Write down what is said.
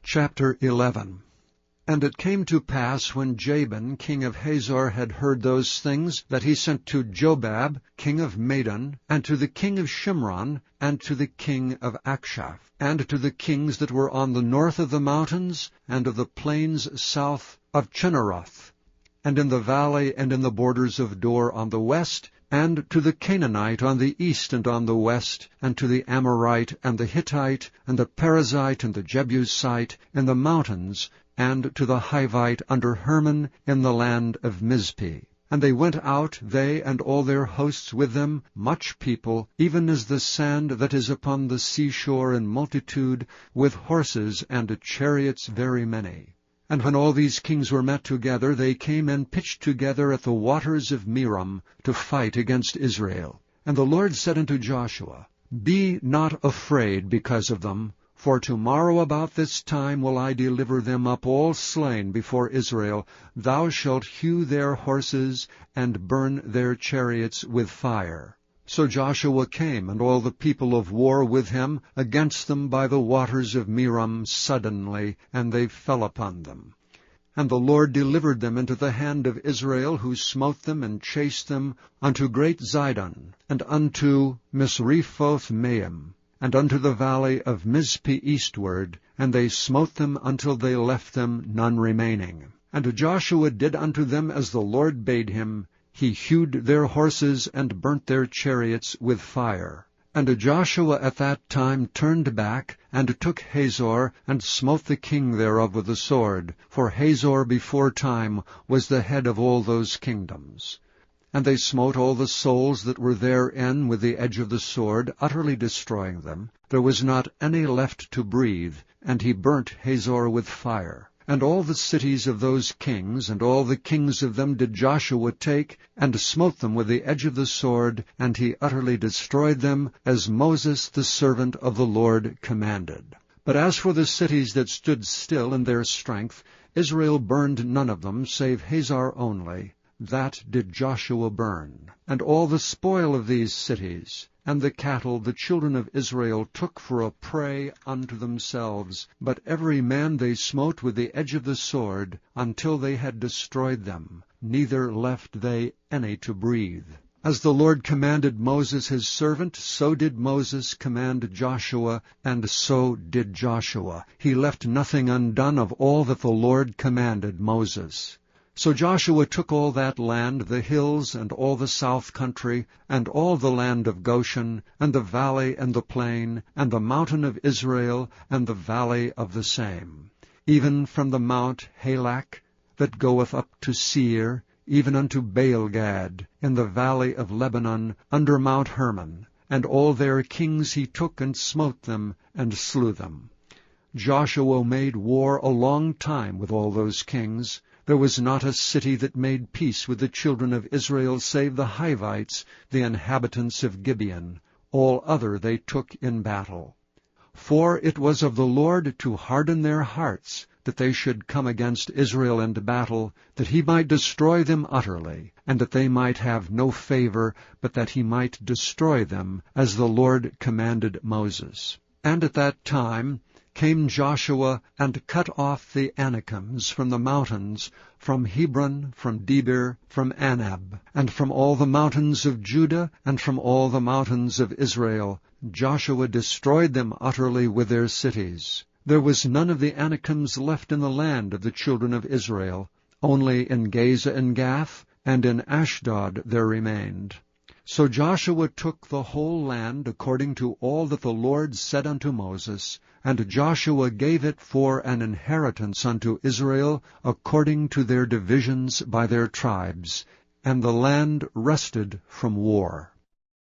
Chapter 11. And it came to pass, when Jabin king of Hazor had heard those things, that he sent to Jobab king of Madon, and to the king of Shimron, and to the king of Achshaph, and to the kings that were on the north of the mountains, and of the plains south of Chinneroth, and in the valley and in the borders of Dor on the west, and to the Canaanite on the east and on the west, and to the Amorite and the Hittite, and the Perizzite and the Jebusite in the mountains, and to the Hivite under Hermon in the land of Mizpeh. And they went out, they and all their hosts with them, much people, even as the sand that is upon the seashore in multitude, with horses and chariots very many. And when all these kings were met together, they came and pitched together at the waters of Merom to fight against Israel. And the Lord said unto Joshua, Be not afraid because of them, for tomorrow about this time will I deliver them up all slain before Israel. Thou shalt hew their horses, and burn their chariots with fire. So Joshua came, and all the people of war with him, against them by the waters of Merom suddenly, and they fell upon them. And the Lord delivered them into the hand of Israel, who smote them and chased them unto great Zidon, and unto Misrephoth-maim, and unto the valley of Mizpeh eastward, and they smote them until they left them none remaining. And Joshua did unto them as the Lord bade him. He hewed their horses and burnt their chariots with fire. And Joshua at that time turned back, and took Hazor, and smote the king thereof with the sword. For Hazor before time was the head of all those kingdoms. And they smote all the souls that were therein with the edge of the sword, utterly destroying them. There was not any left to breathe, and he burnt Hazor with fire. And all the cities of those kings, and all the kings of them did Joshua take, and smote them with the edge of the sword, and he utterly destroyed them, as Moses the servant of the Lord commanded. But as for the cities that stood still in their strength, Israel burned none of them, save Hazor only. That did Joshua burn. And all the spoil of these cities, and the cattle the children of Israel took for a prey unto themselves, but every man they smote with the edge of the sword, until they had destroyed them, neither left they any to breathe. As the Lord commanded Moses his servant, so did Moses command Joshua, and so did Joshua. He left nothing undone of all that the Lord commanded Moses. So Joshua took all that land, the hills, and all the south country, and all the land of Goshen, and the valley and the plain, and the mountain of Israel, and the valley of the same, even from the mount Halak, that goeth up to Seir, even unto Baalgad, in the valley of Lebanon, under Mount Hermon. And all their kings he took, and smote them, and slew them. Joshua made war a long time with all those kings. There was not a city that made peace with the children of Israel, save the Hivites, the inhabitants of Gibeon. All other they took in battle. For it was of the Lord to harden their hearts, that they should come against Israel in battle, that he might destroy them utterly, and that they might have no favor, but that he might destroy them, as the Lord commanded Moses. And at that time came Joshua, and cut off the Anakims from the mountains, from Hebron, from Debir, from Anab, and from all the mountains of Judah, and from all the mountains of Israel. Joshua destroyed them utterly with their cities. There was none of the Anakims left in the land of the children of Israel. Only in Gaza and Gath, and in Ashdod there remained. So Joshua took the whole land according to all that the Lord said unto Moses, and Joshua gave it for an inheritance unto Israel according to their divisions by their tribes, and the land rested from war.